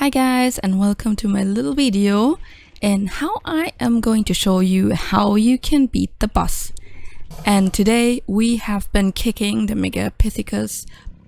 Hi guys, and welcome to my little video and how I am going to show you how you can beat the boss. And today we have been kicking the Megapithecus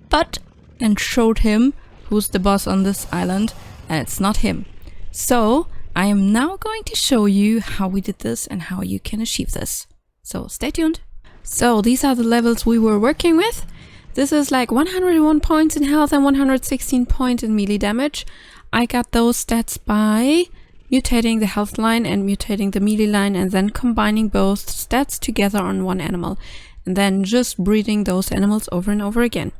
butt and showed him who's the boss on this island, and it's not him. So I am now going to show you how we did this and how you can achieve this. So stay tuned. So these are the levels we were working with. This is like 101 points in health and 116 points in melee damage. I got those stats by mutating the health line and mutating the melee line and then combining both stats together on one animal and then just breeding those animals over and over again.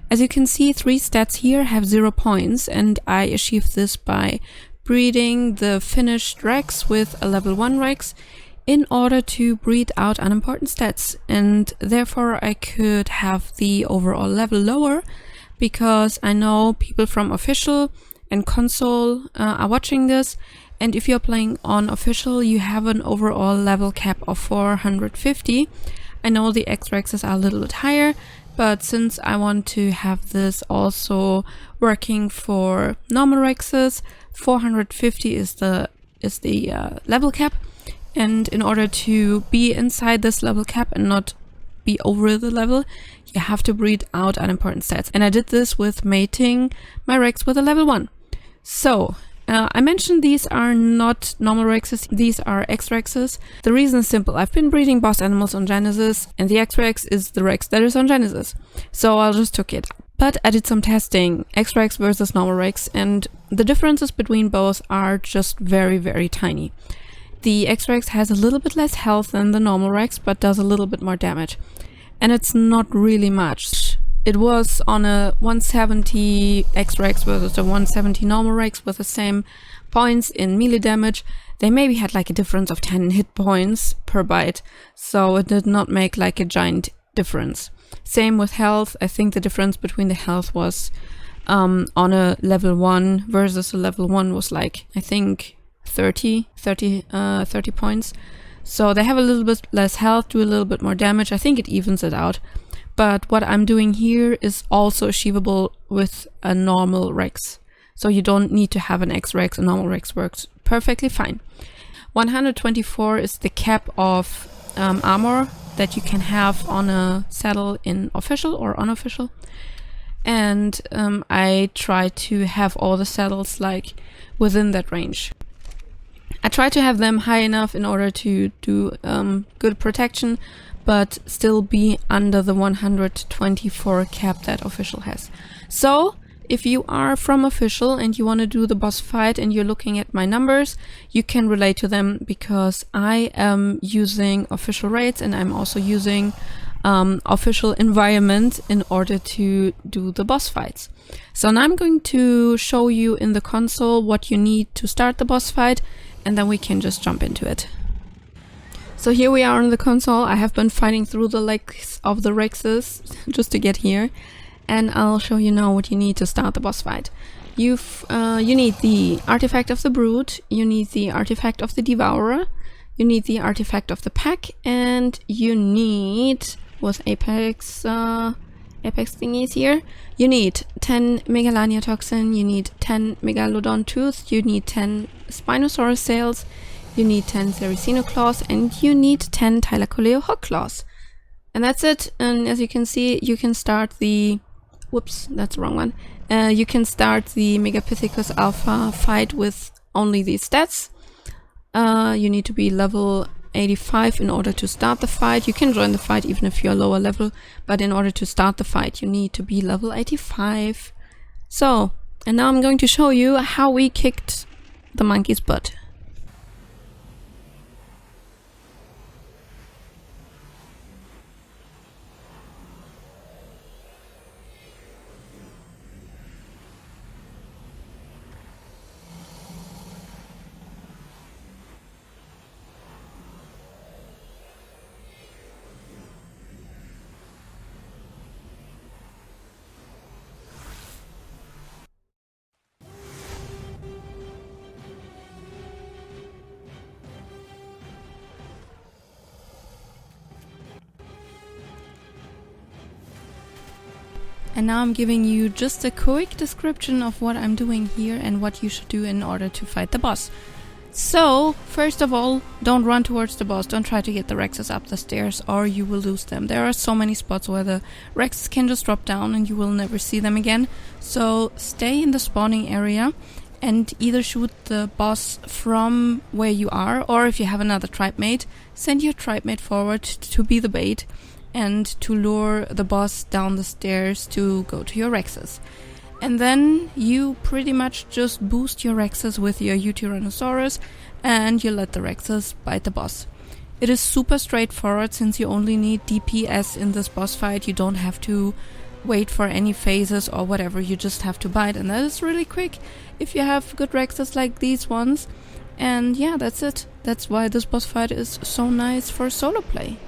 As you can see, 3 stats here have 0 points, and I achieved this by breeding the finished Rex with a level 1 Rex in order to breed out unimportant stats, and therefore I could have the overall level lower, because I know people from official and console are watching this, and if you're playing on official you have an overall level cap of 450. I know the X-Rexes are a little bit higher, but since I want to have this also working for normal Rexes, 450 is the level cap. And in order to be inside this level cap and not be over the level, you have to breed out unimportant stats. And I did this with mating my Rex with a level 1. So, I mentioned these are not normal Rexes, these are X-Rexes. The reason is simple. I've been breeding boss animals on Genesis, and the X-Rex is the Rex that is on Genesis. So I just took it. But I did some testing, X-Rex versus normal Rex, and the differences between both are just very, very tiny. The X-Rex has a little bit less health than the normal Rex, but does a little bit more damage. And it's not really much. It was on a 170 X-Rex versus a 170 normal Rex with the same points in melee damage. They maybe had like a difference of 10 hit points per bite, so it did not make like a giant difference. Same with health. I think the difference between the health was on a level 1 versus a level 1 was like, I think 30 points. So they have a little bit less health, do a little bit more damage. I think it evens it out. But what I'm doing here is also achievable with a normal Rex. So you don't need to have an X-Rex. A normal Rex works perfectly fine. 124 is the cap of armor that you can have on a saddle in official or unofficial. And I try to have all the saddles like within that range. I try to have them high enough in order to do good protection, but still be under the 124 cap that official has. So if you are from official and you want to do the boss fight and you're looking at my numbers, you can relate to them, because I am using official raids and I'm also using official environment in order to do the boss fights. So now I'm going to show you in the console what you need to start the boss fight, and then we can just jump into it. So here we are on the console. I have been fighting through the legs of the Rexes just to get here, and I'll show you now what you need to start the boss fight. You need the artifact of the Brood, you need the artifact of the Devourer, you need the artifact of the Pack, and you need, with Apex thingies here, you need 10 Megalania Toxin, you need 10 Megalodon Tooth, you need 10 Spinosaurus Sails, you need 10 Sericino Claws, and you need 10 Thylacoleo Hog Claws. And that's it. And as you can see, you can start the... Whoops, that's the wrong one. You can start the Megapithecus Alpha fight with only these stats. You need to be level 85 in order to start the fight. You can join the fight even if you're lower level, but in order to start the fight you need to be level 85. So, and now I'm going to show you how we kicked the monkey's butt. And now I'm giving you just a quick description of what I'm doing here and what you should do in order to fight the boss. So, first of all, don't run towards the boss, don't try to get the Rexes up the stairs or you will lose them. There are so many spots where the Rexes can just drop down and you will never see them again. So stay in the spawning area and either shoot the boss from where you are, or if you have another tribe mate, send your tribe mate forward to be the bait and to lure the boss down the stairs to go to your Rexes. And then you pretty much just boost your Rexes with your Tyrannosaurus and you let the Rexes bite the boss. It is super straightforward since you only need DPS in this boss fight. You don't have to wait for any phases or whatever, you just have to bite, and that is really quick if you have good Rexes like these ones. And yeah, that's it. That's why this boss fight is so nice for solo play.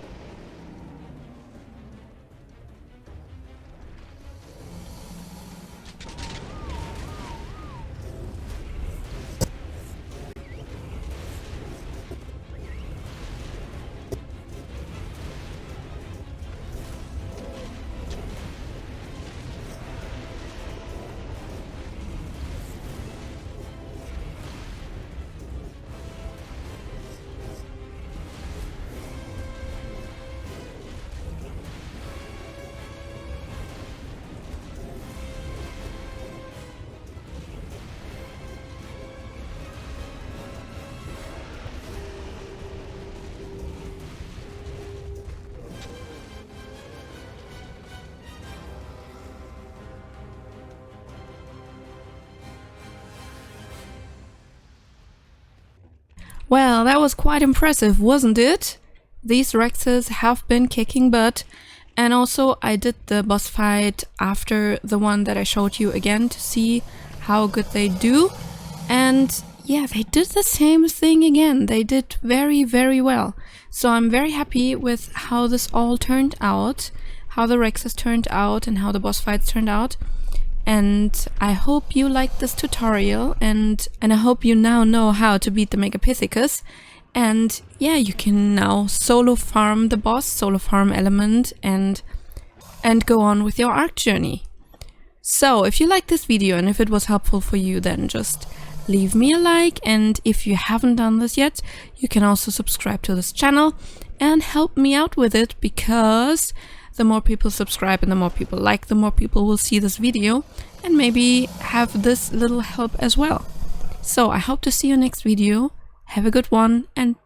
Well, that was quite impressive, wasn't it? These Rexes have been kicking butt, and also I did the boss fight after the one that I showed you again to see how good they do. And yeah, they did the same thing again. They did very, very well. So I'm very happy with how this all turned out, how the Rexes turned out and how the boss fights turned out. And I hope you liked this tutorial, and I hope you now know how to beat the Megapithecus. And yeah, you can now solo farm the boss, solo farm element, and go on with your ARK journey. So if you liked this video and if it was helpful for you, then just leave me a like, and if you haven't done this yet, you can also subscribe to this channel and help me out with it, because the more people subscribe and the more people like, the more people will see this video and maybe have this little help as well. So I hope to see you next video. Have a good one and